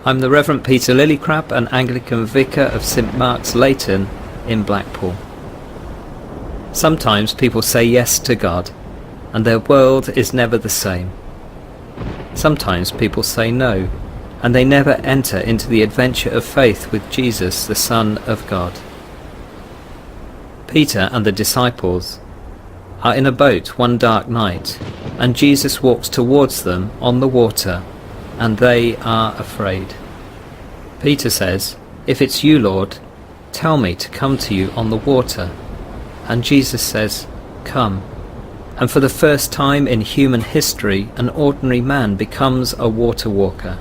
I'm the Reverend Peter Lillicraps, an Anglican vicar of St Mark's Leighton in Blackpool. Sometimes people say yes to God, and their world is never the same. Sometimes people say no, and they never enter into the adventure of faith with Jesus, the Son of God. Peter and the disciples are in a boat one dark night, and Jesus walks towards them on the water, and they are afraid. Peter says, "If it's you, Lord, tell me to come to you on the water." And Jesus says, "Come." And for the first time in human history, an ordinary man becomes a water walker.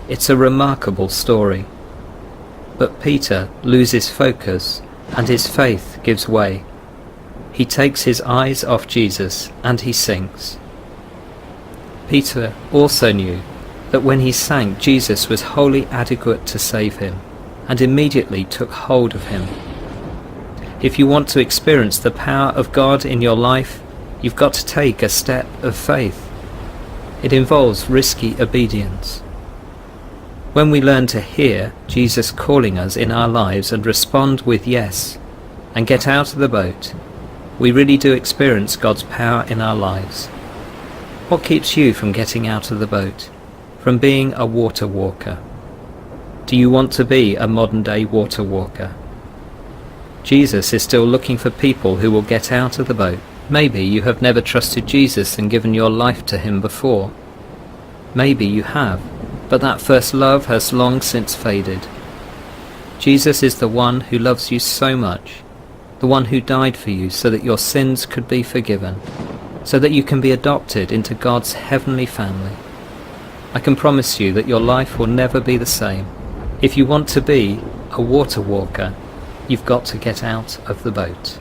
It's a remarkable story. But Peter loses focus, and his faith gives way. He takes his eyes off Jesus, and he sinks. Peter also knew that when he sank, Jesus was wholly adequate to save him, and immediately took hold of him. If you want to experience the power of God in your life, you've got to take a step of faith. It involves risky obedience. When we learn to hear Jesus calling us in our lives and respond with yes, and get out of the boat, we really do experience God's power in our lives. What keeps you from getting out of the boat, from being a water walker? Do you want to be a modern-day water walker? Jesus is still looking for people who will get out of the boat. Maybe you have never trusted Jesus and given your life to him before. Maybe you have, but that first love has long since faded. Jesus is the one who loves you so much, the one who died for you so that your sins could be forgiven, so that you can be adopted into God's heavenly family. I can promise you that your life will never be the same. If you want to be a water walker, you've got to get out of the boat.